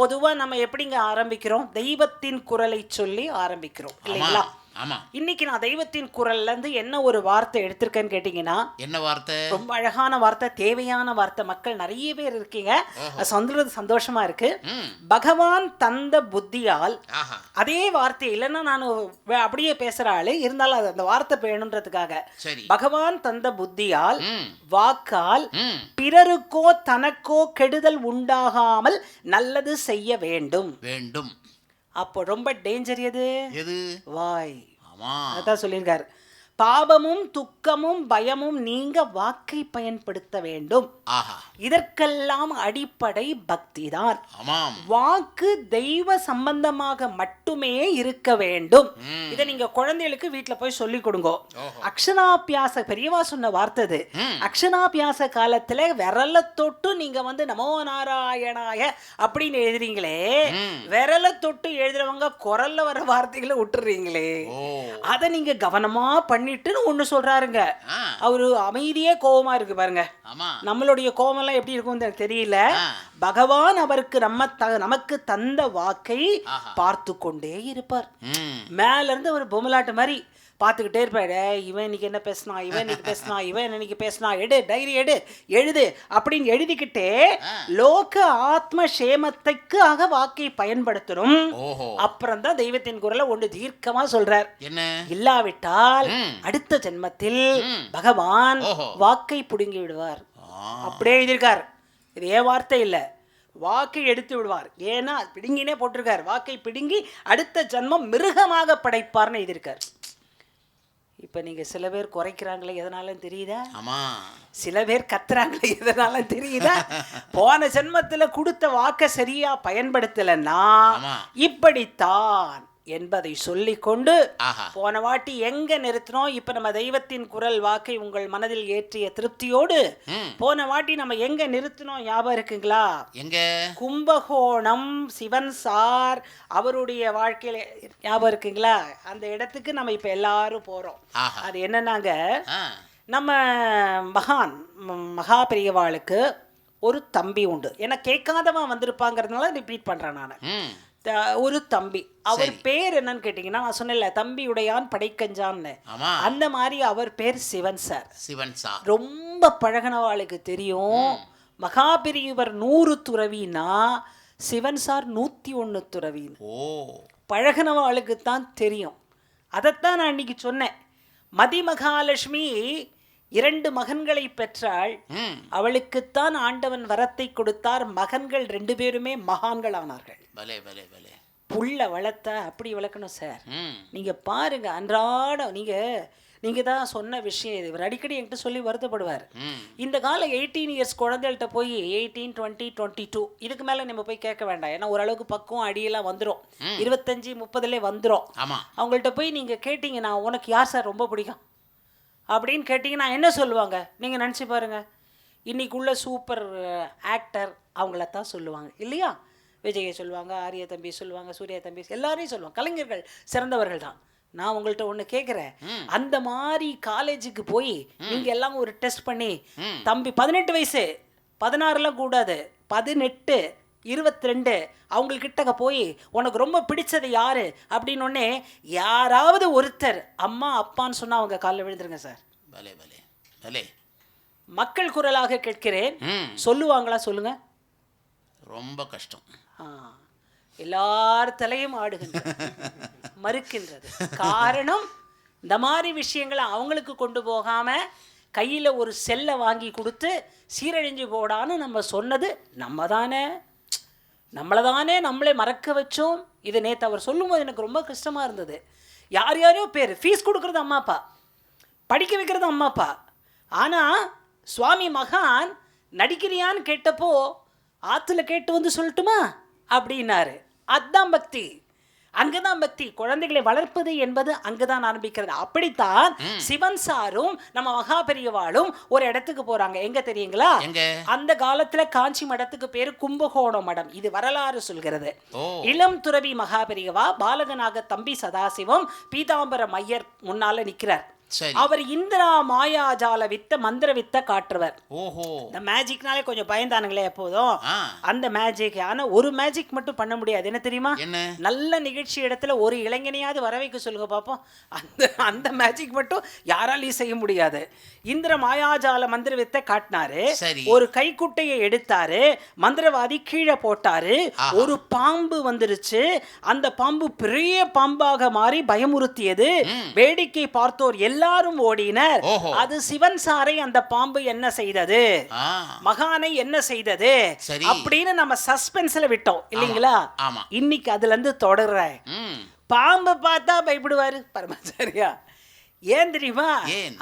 பொதுவா நம்ம எப்படிங்க ஆரம்பிக்கிறோம்? தெய்வத்தின் குரலை சொல்லி ஆரம்பிக்கிறோம் இல்லைங்களா? இன்னைக்கு நான் தெய்வத்தின் குரல்ல இருந்து என்ன ஒரு வார்த்தை எடுத்திருக்கேன்னு கேட்டீங்கன்னா, என்ன வார்த்தை? ரொம்ப அழகான வார்த்தை, தேவையான வார்த்தை. மக்கள் நிறைய பேர் இருக்கீங்க, சொல்றது சந்தோஷமா இருக்கு. பகவான் தந்த புத்தியால், அதே வார்த்தை இல்லைன்னா நான் அப்படியே பேசுற ஆளு இருந்தாலும் அந்த வார்த்தை வேணுன்றதுக்காக, பகவான் தந்த புத்தியால் வாக்கால் பிறருக்கோ தனக்கோ கெடுதல் உண்டாகாமல் நல்லது செய்ய வேண்டும். அப்போ ரொம்ப டேஞ்சர் எது? வாய். அதான் சொல்லியிருக்காரு, பாபமும் துக்கமும் பயமும் நீங்க வாக்கை பயன்படுத்த வேண்டும். இதற்கெல்லாம் அடிப்படை பக்தி தான். வாக்கு தெய்வ சம்பந்தமாக மட்டுமே இருக்க வேண்டும். இதை நீங்க குழந்தைகளுக்கு வீட்டுல போய் சொல்லி கொடுங்க. அக்ஷராபியாச பெரியவா சொன்ன வார்த்தை. அக்ஷராபியாச காலத்துல விரல தொட்டு நீங்க நமோ நாராயணாய அப்படின்னு எழுதுறீங்களே, விரல தொட்டு எழுதுறவங்க குரல்ல வர வார்த்தைகளை விட்டுறீங்களே, அதை நீங்க கவனமா பண்ணிட்டு ஒண்ணு சொல்றாருங்க. அவரு அமைதியே கோபமா இருக்கு பாருங்க. நம்மளுடைய கோபம் எல்லாம் எப்படி இருக்கும் தெரியல. பகவான் அவருக்கு நமக்கு தந்த வாக்கை பார்த்து கொண்டே இருப்பார். மேல இருந்து ஒரு பொம்மலாட்டு மாதிரி பார்த்துக்கிட்டே இருப்பாரு. இவன் இன்னைக்கு என்ன பேசினா, இவன் இன்னைக்கு பேசினா, இவன் இன்னைக்கு பேசினா, எடு டைரி எழுது அப்படின்னு எழுதிக்கிட்டே லோக ஆத்ம சேமத்துக்காக வாக்கை பயன்படுத்தணும். அப்புறம் தான் தெய்வத்தின் குரலை ஒன்று தீர்க்கமா சொல்றார். இல்லாவிட்டால் அடுத்த ஜென்மத்தில் பகவான் வாக்கை புடுங்கி விடுவார். அப்படியே எழுதியிருக்கார். இது ஏன் வார்த்தை இல்லை, வாக்கை எடுத்து விடுவார். ஏன்னா பிடுங்கினே போட்டிருக்கார். வாக்கை பிடுங்கி அடுத்த ஜென்மம் மிருகமாக படைப்பார்னு எழுதியிருக்கார். இப்ப நீங்க சில பேர் குறைக்கிறாங்களே, எதனாலும் தெரியுதா? சில பேர் கத்துறாங்களே, எதனாலும் தெரியுதா? போன ஜென்மத்துல கொடுத்த வாக்க சரியா பயன்படுத்தலன்னா இப்படித்தான் என்பதை சொல்லிக்கொண்டு போன வாட்டி எங்க நிறுத்தினோம், இப்ப நம்ம தெய்வத்தின் குரல் வாக்கை உங்கள் மனதில் ஏற்றிய திருப்தியோடு போன வாட்டி நம்ம எங்க நிறுத்தினோம் ஞாபகம் இருக்குங்களா? எங்க? கும்பகோணம் சிவன் சார் அவருடைய வாழ்க்கையில ஞாபகம் இருக்குங்களா? அந்த இடத்துக்கு நம்ம இப்ப எல்லாரும் போறோம். அது என்னன்னாங்க, நம்ம மகா பெரியவாளுக்கு ஒரு தம்பி உண்டு. ஏன்னா கேட்காதவன் வந்திருப்பாங்கிறதுனால ரிப்பீட் பண்றேன் நான். ஒரு தம்பி, அவர் பேர் என்னன்னு கேட்டீங்கன்னா, நான் சொன்னேன்ல தம்பியுடையான் படைக்கஞ்சான்னு, அந்த மாதிரி அவர் பேர் சிவன் சார். ரொம்ப பழகினவாளுக்கு தெரியும். மகாபெரியவர் 100 துறவினா சிவன் சார் 101 துறவி. பழகினவாளுக்கு தான் தெரியும். அதைத்தான் நான் இன்னைக்கு சொன்னேன். மதிமகாலட்சுமி 2 மகன்களை பெற்றாள். அவளுக்குத்தான் ஆண்டவன் வரத்தை கொடுத்தார். மகன்கள் 2 பேருமே மகான்கள் ஆனார்கள். புள்ள வளர்த்த அப்படி வளர்க்கணும் சார். நீங்க பாருங்க, அன்றாடம் நீங்க தான் சொன்ன விஷயம் இது. இவர் அடிக்கடி என்கிட்ட சொல்லி வருத்தப்படுவார். இந்த கால 18 இயர்ஸ் குழந்தைகள்கிட்ட போய் 18, 20, 22 இதுக்கு மேல நம்ம போய் கேட்க வேண்டாம். ஏன்னா ஓரளவுக்கு பக்குவம் அடியெல்லாம் வந்துடும். 25, 30 வந்துடும். அவங்கள்ட்ட போய் நீங்க கேட்டீங்கன்னா உனக்கு யார் சார் ரொம்ப பிடிக்கும் அப்படின்னு கேட்டீங்கன்னா என்ன சொல்லுவாங்க? நீங்க நினைச்சு பாருங்க. இன்னைக்குள்ள சூப்பர் ஆக்டர் அவங்களத்தான் சொல்லுவாங்க இல்லையா? விஜயை சொல்லுவாங்க, ஆரிய தம்பி சொல்லுவாங்க, சூர்யா தம்பி, எல்லாரையும் சொல்லுவாங்க. கலைஞர்கள் சிறந்தவர்கள் தான். நான் உங்கள்கிட்ட ஒன்று கேட்குறேன், அந்த மாதிரி காலேஜுக்கு போய் நீங்கள் எல்லாம் ஒரு டெஸ்ட் பண்ணி தம்பி 18 வயசு 16லாம் கூடாது 18 22 அவங்கக்கிட்ட போய் உனக்கு ரொம்ப பிடிச்சது யாரு அப்படின்னு ஒன்னே யாராவது ஒருத்தர் அம்மா அப்பான்னு சொன்னா அவங்க காலில் விழுந்துருங்க சார். மக்கள் குரலாக கேட்கிறேன், சொல்லுவாங்களா சொல்லுங்க? ரொம்ப கஷ்டம். எல்லார் தலையும் ஆடுகின்றது, மறுக்கின்றது. காரணம், இந்த மாதிரி விஷயங்களை அவங்களுக்கு கொண்டு போகாம கையில் ஒரு செல்லை வாங்கி கொடுத்து சீரழிஞ்சு போடான்னு நம்ம சொன்னது நம்மளை தானே நம்மளே மறக்க வச்சோம். இது நேற்று அவர் சொல்லும்போது எனக்கு ரொம்ப கஷ்டமாக இருந்தது. யாரையோ பேர் ஃபீஸ் கொடுக்குறது அம்மா அப்பா, படிக்க வைக்கிறது அம்மா அப்பா. ஆனால் சுவாமி மகான் நடிக்கிறியான்னு கேட்டப்போ ஆற்றுல கேட்டு வந்து சொல்லட்டுமா அப்படின்னாரு. அதுதான் பக்தி, அங்கதான் பக்தி. குழந்தைகளை வளர்ப்பது என்பது அங்கதான் ஆரம்பிக்கிறது. அப்படித்தான் சிவன் சாரும் நம்ம மகா பெரியவாளும் ஒரு இடத்துக்கு போறாங்க. எங்க தெரியுங்களா? அந்த காலத்துல காஞ்சி மடத்துக்கு பேரு கும்பகோண மடம். இது வரலாறு சொல்கிறது. இளம் துறவி மகா பெரியவா பாலகனாக தம்பி சதாசிவம் பீதாம்பர மையர் முன்னால நிக்கிறார். அவர் இந்திரா மாயாஜால வித்த மந்திர வித்த காட்டுறவர். ஓஹோ, இந்த மேஜிக்னாலே கொஞ்சம் பயந்தானுங்களே எப்போதும். அந்த மேஜிக், ஆனா ஒரு மேஜிக் மட்டும் பண்ண முடியாது. என்ன தெரியுமா? நல்ல நிகழ்ச்சி இடத்துல ஒரு இளைஞனையாவது வர வைக்க சொல்லுங்க பாப்போம். அந்த மேஜிக் மட்டும் யாராலையும் செய்ய முடியாது. இந்திர மாயாஜால மந்திர வித்த காட்டினாரு. ஒரு கைக்குட்டையை எடுத்தாரு, மந்திரவாதி கீழே போட்டாரு, ஒரு பாம்பு வந்துருச்சு. அந்த பாம்பு பெரிய பாம்பாக மாறி பயமுறுத்தியது. வேடிக்கை பார்த்தோர் எல்லாரும் ஓடினர். அது சிவன் சாரை அந்த பாம்பு என்ன செய்தது, மகானை என்ன செய்தது அப்படின்னு நம்ம சஸ்பென்ஸ்ல விட்டோம் இல்லைங்களா? இன்னைக்கு அதுல இருந்து தொடர்ற பாம்பை பார்த்தா பயப்படுவாரு பரமாச்சாரியா. ஏன் தெரியுமா?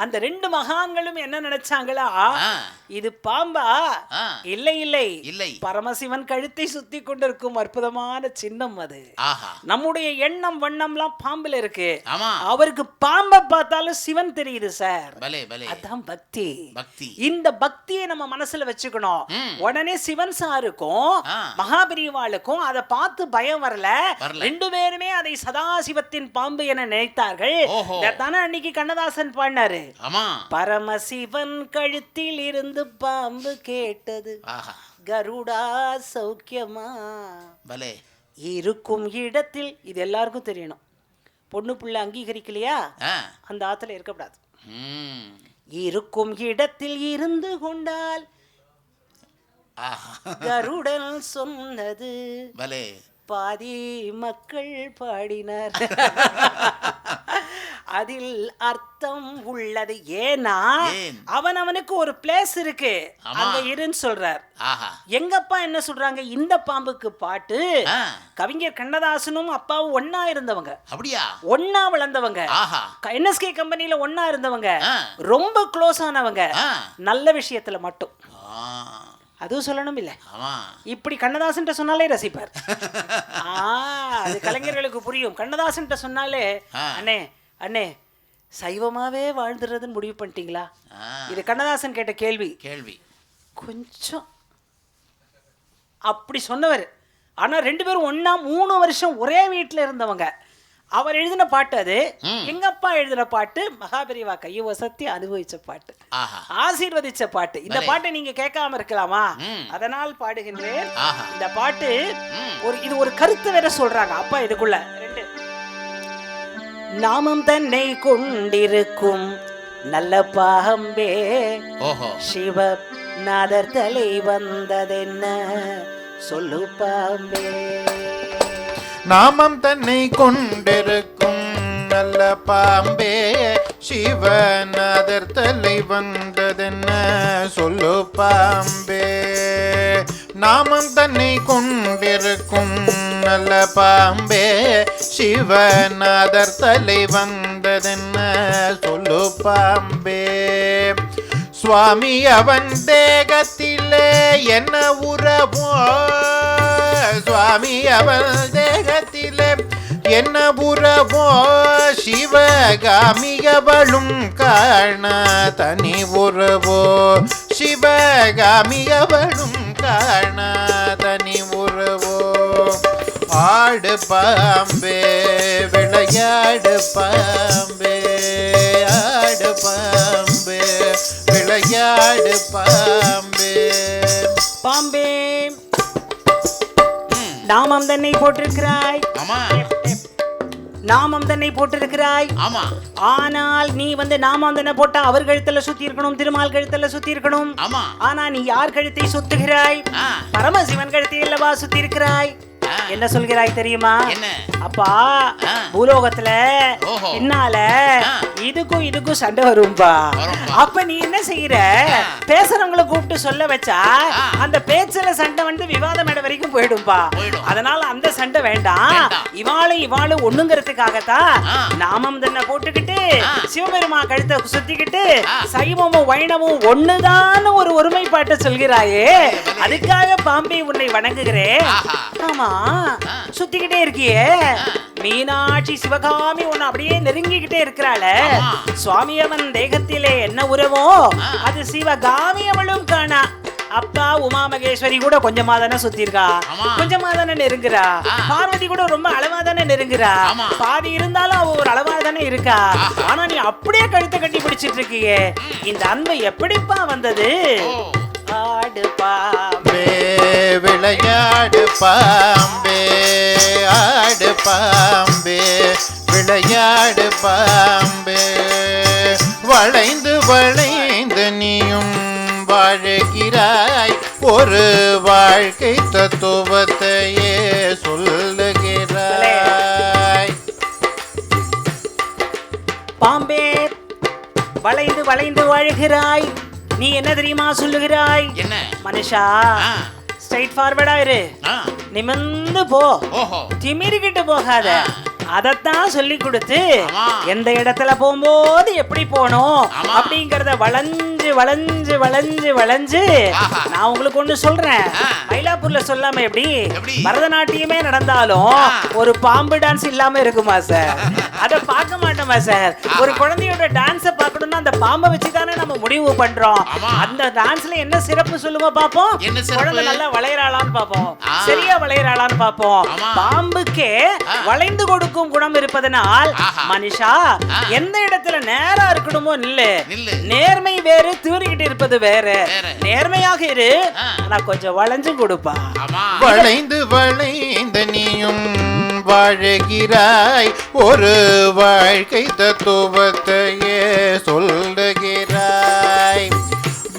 அந்த ரெண்டு மகான்களும் என்ன நினைச்சாங்களா, இது பாம்பா? இல்லை இல்லை இல்லை, பரமசிவன் கழுத்தை சுத்தி கொண்டிருக்கும் அற்புதமான சின்னம் அது. நம்முடைய எண்ணம் வண்ணம்லாம் பாம்புல இருக்கு. அவருக்கு பாம்பை பார்த்தாலும் சிவன் தெரியுது சார். அதான் பக்தி. இந்த பக்தியை நம்ம மனசுல வச்சுக்கணும். உடனே சிவன் சாருக்கும் மகாபிரிவாளுக்கும் அதை பார்த்து பயம் வரல. ரெண்டு பேருமே அதை சதாசிவத்தின் பாம்பு என நினைத்தார்கள். அன்னைக்கு கண்ணதாசன் பாடினாரு, பரமசிவன் கழுத்தில் இருந்து பாம்பு கேட்டது, கருடா சௌக்கியமா இருக்கும் இடத்தில். இது எல்லாருக்கும் தெரியணும். பொண்ணு புள்ள அங்கீகரிக்கலையா, அந்த ஆத்துல இருக்கக்கூடாது. இருக்கும் இடத்தில் இருந்து கொண்டால் கருடன் சொன்னது பாதி மக்கள் பாடினார். அதில் அர்த்தம் உள்ளது. ஏன்னா அவனுக்கு ஒரு பிளேஸ் இருக்கு, அங்க இருன்னு சொல்றார். எங்கப்பா என்ன சொல்றாங்க, இந்த பாம்புக்கு பாட்டு கவிஞர் கண்ணதாசனும் அப்பாவும் ஒன்னா இருந்தவங்க, அப்படியா ஒன்னா வளர்ந்தவங்க, NSK கம்பெனில ஒன்னா இருந்தவங்க, ரொம்ப க்ளோஸ் ஆனவங்க. நல்ல விஷயத்துல மட்டும் அதுவும் சொல்லணும் இல்ல, இப்படி கண்ணதாசன் சொன்னாலே ரசிப்பார். அது கலைஞர்களுக்கு புரியும். கண்ணதாசன் சொன்னாலே அண்ணே அண்ணே சைவமாவே வாழ்ந்துறதுன்னு முடிவு பண்ணிட்டீங்களா? இது கண்ணதாசன் கேட்ட கேள்வி. கொஞ்சம் அப்படி சொன்னவர். ஆனா ரெண்டு பேரும் ஒன்னா 3 வருஷம் ஒரே வீட்டுல இருந்தவங்க. அவர் எழுதின பாட்டு அது. எங்க அப்பா எழுதின பாட்டு மகாபெரிவா கையை வசத்தி அனுபவிச்ச பாட்டு, ஆசீர்வதிச்ச பாட்டு. இந்த பாட்டை நீங்க கேட்காம இருக்கலாமா? அதனால் பாடுகின்றேன். இந்த பாட்டு இது ஒரு கருத்து வேற சொல்றாங்க அப்பா இதுக்குள்ள. நாமம் தன்னை கொண்டிருக்கும் நல்ல பாம்பே, சிவநாதர் தலை வந்ததென்ன சொல்லு பாம்பே. நாமம் தன்னை கொண்டிருக்கும் நல்ல பாம்பே, சிவநாதர் தலை வந்ததென்ன சொல்லு பாம்பே. நாமம் தன்னை கொண்டிருக்கும் நல்ல பாம்பே, சிவநாதர் தலை வந்ததென்ன சொல்லு பாம்பே. சுவாமி அவன் தேகத்திலே என்ன உறவோ, சுவாமி அவன் தேகத்திலே என்ன உறவோ, சிவகாமியவளும் காண தனி உறவோ, சிவகாமியவளும் காண தனி உறவோ. ஆடு பாம்பே விளையாடு பாம்பே, ஆடு பாம்பே விளையாடு பாம்பே. பாம்பே நாமம் தன்னை போட்டிருக்கிறாய், நாமம் தன்னை போட்டிருக்கிறாய். ஆனால் நீ நாமம் தன்னை போட்டா அவர் கழுத்துல சுத்தி இருக்கணும், திருமால் கழுத்துல சுத்தி இருக்கணும். ஆனா நீ யார் கழுத்தை சுத்துகிறாய்? பரமசிவன் கழுத்தை இல்லவா சுத்தி இருக்கிறாய். என்ன சொல்கிறாய் தெரியுமா? அப்பா பூலோகத்துல என்னால இதுக்கும் சண்டை வரும்பா. அப்ப நீ என்ன செய்யற, பேசுறவங்களை கூப்பிட்டு சொல்ல வச்சா அந்த பேச்சுல சண்டை விவாதம் இடம் வரைக்கும் போயிடும்பா. அதனால அந்த சண்டை வேண்டாம். இவாளு ஒண்ணுங்கிறதுக்காகத்தான் நாமம் தன்னை போட்டுக்கிட்டு சிவபெருமா கழுத்தை சுத்திக்கிட்டு சைவமும் வைணமும் ஒண்ணுதான் ஒரு ஒருமைப்பாட்டை சொல்கிறாயே, அதுக்காக பாம்பே உன்னை வணங்குகிறேன். ஆமா சுத்திக்கிட்டே இருக்கியே, மீனாட்சி சிவகாமி உன்னை அப்படியே நெருங்கிக்கிட்டே இருக்கிறாள. சுவாமி அவன் தேகத்திலே என்ன உறவோ அது சிவகாமி அவளும் காணா. அப்பா உமா மகேஸ்வரி கூட கொஞ்சமா தானே சுத்தி இருக்கா, கொஞ்சமா தானே நெருங்குறா. பார்வதி கூட ரொம்ப அளவா தானே நெருங்குறா. பாதி இருந்தாலும் அவ ஒரு அளவா தானே இருக்கா. ஆனா நீ அப்படியே கழுத்தை கட்டி பிடிச்சிட்டு இருக்கியே, இந்த அன்பு எப்படிப்பா வந்தது? ஆடு பாம்பே விளையாடு பாம்பே, ஆடு பாம்பே விளையாடு பாம்பே, வளைந்து வளைந்து நீயும் வாழுகிறாய், ஒரு வாழ்க்கை தத்துவத்தையே சொல்லுகிறாய். பாம்பே வளைந்து வளைந்து வாழ்கிறாய், நீ என்ன தெரியுமா சொல்லுகிறாய்? என்ன மனுஷா, ஸ்ட்ரைட் ஃபார்வர்டா இரு, நிமிர்ந்து போ, திமிரிக்கிட்டு போகாத. அதத்தான் சொல்லி கொடுத்து எந்த இடத்துல போகும்போது எப்படி போகணும் அப்படிங்கறத வளைஞ்சு வளைஞ்சு வளைஞ்சு வளைஞ்சு நான் உங்களுக்கு ஒண்ணு சொல்றேன். மயிலாப்பூர்ல சொல்லாம எப்படி பரதநாட்டியமே நடந்தாலும் ஒரு பாம்பு டான்ஸ் இல்லாம இருக்குமா சார்? அத பார்க்க மாட்டோமா சார்? ஒரு குழந்தையோட டான்ஸ பார்க்கணும்னா அந்த பாம்பை வச்சுதானே நம்ம முடிவு பண்றோம். அந்த டான்ஸ்ல என்ன சிறப்பு சொல்லுங்க பாப்போம். குழந்தை நல்லா வளையறாளான்னு பாப்போம், சரியா வளையறாளான்னு பாப்போம். பாம்புக்கே வளைந்து கொடுக்கும் குணம் இருப்பதனால் மனுஷா எந்த இடத்துல நேரா இருக்கணுமோ நில்லு. நேர்மை வேறு, தூரிக்கிட்டு இருப்பது வேறு. நேர்மையாக இரு, ஆனா கொஞ்சம் வளைஞ்சு கொடுப்பா. வளைந்து வளைந்து நீயும் வாழுகிறாய், ஒரு வாழ்க்கை தத்துவத்தையே சொல்லுகிறாய்.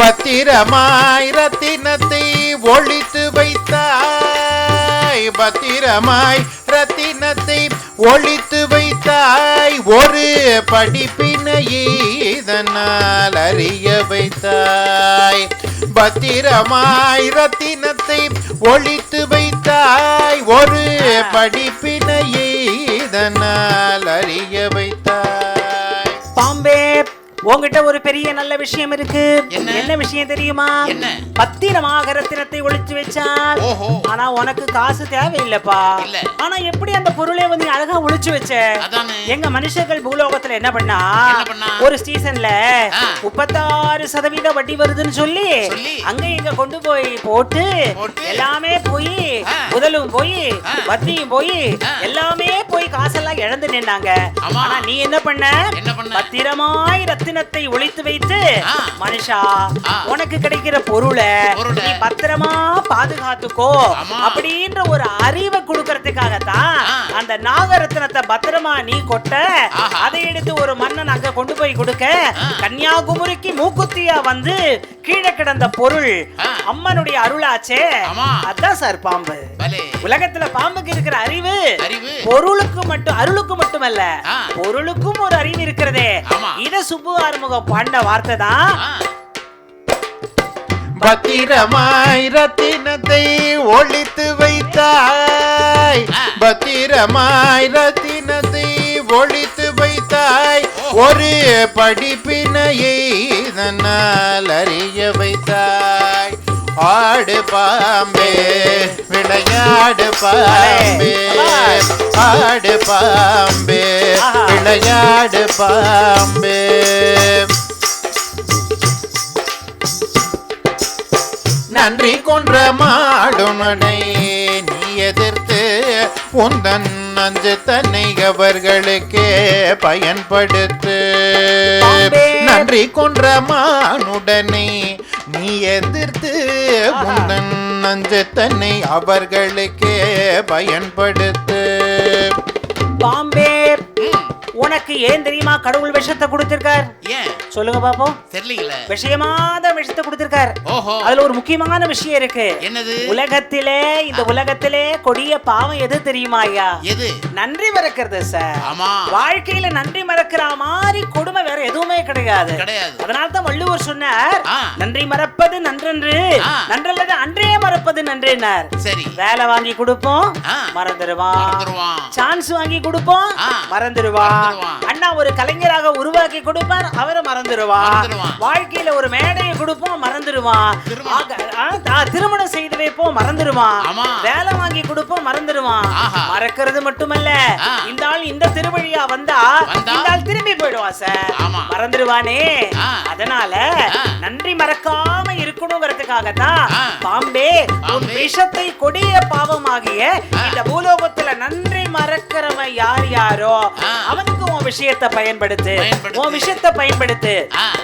பத்திரமாய் ரத்தினத்தை ஒழித்து வைத்தாய், பத்திரமாய் ரத்தினத்தை ஒழித்து வைத்தாய், ஒரு படிப்பினையை இதனால் அறிய வைத்தாய். பத்திரமாய் ரத்தினத்தை ஒழித்து வைத்தாய், ஒரு படிப்பினையை இதனால் அறிய வைத்தாய். பாம்பே உங்ககிட்ட ஒரு பெரிய நல்ல விஷயம் இருக்கு. என்ன விஷயம் தெரியுமா? பத்திரமாக ரத்தினத்தை ஒளிச்சு வச்சால், ஆனா உனக்கு காசு தேவையில்லைப்பா. ஆனா எப்படி அந்த பொருளை வந்து அழகா ஒளிச்சு வச்ச? எங்க மனுஷர்கள் பூலோகத்துல என்ன பண்ணா, ஒரு சீசன்ல 36% வட்டி வருதுன்னு சொல்லி அங்க இங்க கொண்டு போய் போட்டு எல்லாமே போய் முதலும் போய் வட்டியும் போய் எல்லாமே போய் காசெல்லாம் இழந்து நின்னாங்க. ஆனா நீ என்ன பண்ண? பத்திரமாய் ரத்தினத்தை ஒளித்து வைத்து மனுஷா உனக்கு கிடைக்கிற பொருளை நீ பத்திரமா பாதுகாத்துக்கோ அப்படின்ற ஒரு அறிவை கொடுக்கறதுக்காகத்தான் அந்த நாகரத்னத்தை பத்திரமா நீ கொட்ட, அதை எடுத்து ஒரு மன்னன் அங்க கொண்டு போய் கொடுக்க, கன்னியாகுமரிக்கு மூக்குத்தியா வந்து கீழே கிடந்த பொருள் அம்மனுடைய அருளாச்சே. அதான் சார் பாம்பு. உலகத்துல பாம்புக்கு இருக்கிற அறிவு பொருளுக்கு மட்டும், அருளுக்கு மட்டுமல்ல, பொருளுக்கும் ஒரு அறிவு இருக்கிறதே. இத சுப்பு ஆறுமுகம் பாண்ட வார்த்தை தான். பத்திரமாய் ரத்தினத்தை ஒழித்து வைத்தாய், பத்திரமாய் ரத்தினத்தை ஒழித்து வைத்தாய், ஒரு படிப்பினையை இதனால் அறிய வைத்தாய். ஆடு பாம்பே விளையாடு பாம்பே, ஆடு பாம்பே விளையாடு பாம்பே. நன்றி கொன்ற மாடுமனை நீ எதிர்த்து உந்தன் நஞ்சு தன்னை அவர்களுக்கே பயன்படுத்து. நன்றி கொன்ற மானுடனை நீ எதிர்த்து உந்தன் நஞ்சு தன்னை அவர்களுக்கே பயன்படுத்து. பாம்பே உனக்கு ஏன் தெரியுமா கடவுள் விஷத்தை கொடுத்திருக்கார்? ஏன் சொல்லுங்க பாப்போம். தெரியல. விஷயமாத விஷத்தை கொடுத்திருக்கார். அதுல ஒரு முக்கியமான விஷயம் இருக்கு. என்னது? உலகத்திலே, இந்த உலகத்திலே கொடிய பாவம் எது தெரியுமா ஐயா? எது? நன்றி மறக்கிறது சார். ஆமா. வாழ்க்கையில நன்றி மறக்கிற மாதிரி கொடுமை வேற எதுவுமே கிடையாது. அதனால தான் வள்ளுவர் சொன்னார், நன்றி மறப்பது நன்றன்று, நன்றல்லது அன்றே மறப்பது நன்றினார். சரி. வேலை வாங்கி கொடுப்போம் மறந்துடுவான், சான்ஸ் வாங்கி கொடுப்போம் மறந்துடுவான், மறந்துடுவான். அண்ணா ஒரு கலைஞராக உருவாக்கி கொடுப்பார், அவரை மறந்துடுவான். வாழ்க்கையில ஒரு மேடையை கொடுப்போம், மறந்துடுவான். திருமணம் செய்து வைப்போம், மறந்துடுவான். வேலை வாங்கி கொடுப்போம், மறந்துடுவான். மறக்கிறது மட்டுமல்ல, இந்த ஆள் இந்த திருவழியா வந்தா இந்த ஆள் திரும்பி போயிடுவான் சார், மறந்துடுவானே. அதனால நன்றி மறக்காம இருக்கணுங்கிறதுக்காகத்தான் பாம்பே உன் விஷத்தை கொடிய பாவமாகிய இந்த பூலோகத்துல நன்றி மறக்கிறவன் யார் யாரோ அவனுக்கு உன் விஷயத்தை பயன்படுத்து, உன் விஷயத்தை பயன்படுத்து.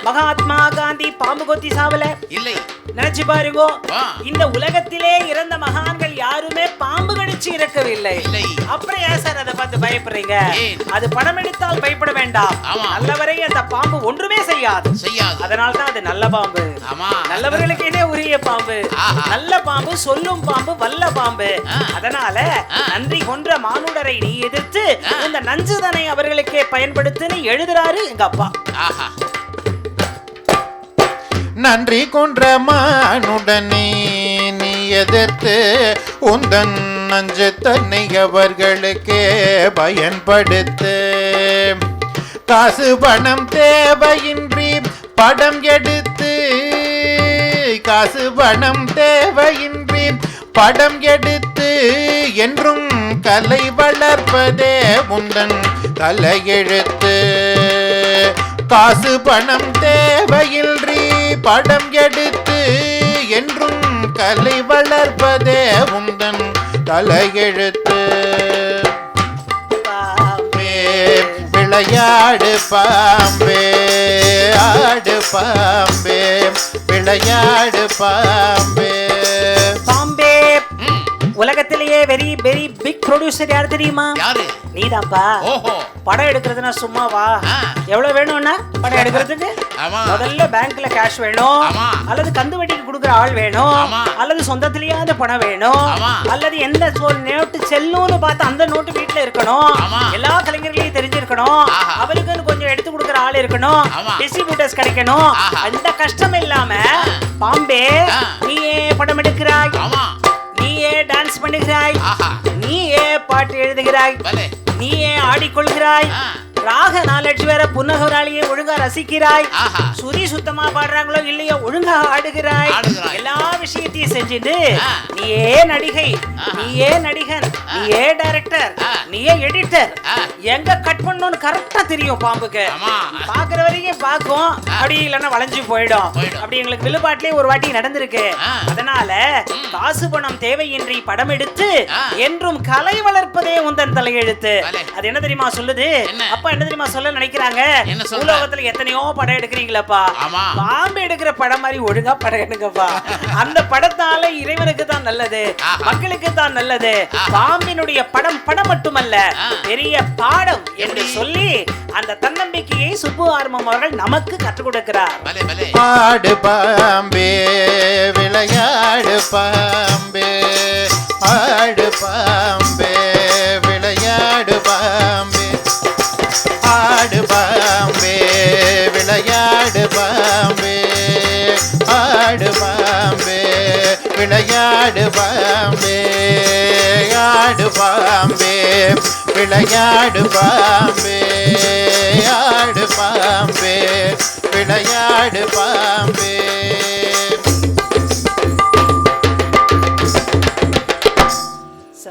மகாத்மா காந்தி பாம்பு கொத்தி சாவல இல்லை, நினைச்சு பாருங்க. இந்த உலகத்திலே இறந்த மகான்கள் யாருமே பாம்பு கடிச்சு இறக்கவில்லை. அப்புறம் ஏன் சார் அதை பார்த்து பயப்படுறீங்க? அது படம் எடுத்தால் பயப்பட வேண்டாம். நல்லவரை அந்த பாம்பு ஒன்றுமே செய்யாது. அதனால தான் அது நல்ல பாம்பு, நல்லவர்களுக்கே உரிய பாம்பு, நல்ல பாம்பு, சொல்லும் பாம்பு, வல்ல பாம்பு. அதனால நன்றி கொன்ற மானுடரை நீ எதிர்த்து இந்த நஞ்சுதனை அவர்களுக்கே பயன்படுத்துன்னு எழுதுறாரு எங்க அப்பா. நன்றி கொன்ற மானுடனே நீ எதிர்த்து உந்தன் நஞ்சு தன்னை அவர்களுக்கே பயன்படுத்து. காசு பணம் தேவையின்றி படம் எடுத்து, காசு பணம் தேவையின்றி படம் எடுத்து என்றும் கலை வளர்ப்பதே உந்தன் தலையெழுத்து. காசு பணம் தேவையின்றி படம் எடுத்து என்றும் கலை வளர்ப்பதே உந்தன் தலையெழுத்து. பாம்பே விளையாடு பாம்பே, ஆடு பாம்பே, விளையாடு பாம்பே. பாம்பே உலகத்திலேயே வெரி வெரி பிக் ப்ரொடியூசர் யார் தெரியுமா? யாரு? நீதான்ப்பா. படம் எடுக்கிறதுனா சும்மாவா? எவ்வளவு வேணும்னா படம் எடுக்கிறதுக்கு முதல்ல பேங்க்ல கேஷ் வேணும், அல்லது கந்து வட்டிக்கு கொடுக்குற ஆள் வேணும், அல்லது சொந்தத்திலேயாவது பணம் வேணும், அல்லது எந்த நோட்டு செல்லும்னு பார்த்து அந்த நோட்டு வீட்டுல இருக்கணும், எல்லா கலைஞர்களையும் தெரிஞ்சிருக்கணும், அவருக்கு கொஞ்சம் எடுத்து கொடுக்குற ஆள் இருக்கணும், டிஸ்ட்ரிபியூட்டர்ஸ் கிடைக்கணும். அந்த கஷ்டம் இல்லாம பாம்பே நீயே படம் எடுக்கிறாய், நீயே டான்ஸ் பண்ணுகிறாய், நீயே பாட்டு எழுதுகிறாய், நீயே ஆடிக்கொள்கிறாய், ராக நாலட்சி வேற புன்னகராளியை ஒழுங்கா ரசிக்கிறாய், சுதி சுத்தமா பாடுறாங்களோ இல்லையோ ஒழுங்கா ஆடுகிறாய். எல்லா விஷயத்தையும் செஞ்சுட்டு நீயே நடிகை, நீயே நடிகன், நீயே டைரக்டர், நீயே எடிட்டர், எங்க கட் பண்ணணும்னு கரெக்டா தெரியும் பாம்புக்கு. பாக்குற வரைக்கும் பாக்கும், அப்படி இல்லைன்னா வளைஞ்சு போயிடும். அப்படி எங்களுக்கு வில்லுபாட்டிலே ஒரு வாட்டி நடந்திருக்கு. அதனால காசு பணம் தேவையின்றி படம் எடுத்து என்றும் கலை வளர்ப்பதே உந்தன் தலையெழுத்து. அது என்ன தெரியுமா சொல்லுது? அப்ப என்ன தெரியுமா சொல்ல நினைக்கிறாங்க? உலகத்துல எத்தனையோ படம் எடுக்கிறீங்களப்பா, பாம்பு எடுக்கிற படம் மாதிரி ஒழுங்கா படம் எடுங்கப்பா. அந்த படத்தால இறைவனுக்கு தான் நல்லது, மக்களுக்கு தான் நல்லது. பாம்பினுடைய படம் படம் மட்டுமல்ல, பெரிய பாடம் என்று சொல்லி அந்த தன்னம்பிக்கையை சுப்பு ஆர்மம் அவர்கள் நமக்கு கற்றுக் கொடுக்கிறார். ஆடு பாம்பே விளையாடு பாம்பே, ஆடு பாம்பே விளையாடு பாம்பே, ஆடு பாம்பே விளையாடு பாம்பே, ஆடு பாம்பே விளையாடு பாம்பே, ஆடு பாம்பே விளையாடு பாம்பே, ஆடு பாம்பே விளையாடு பாம்பே.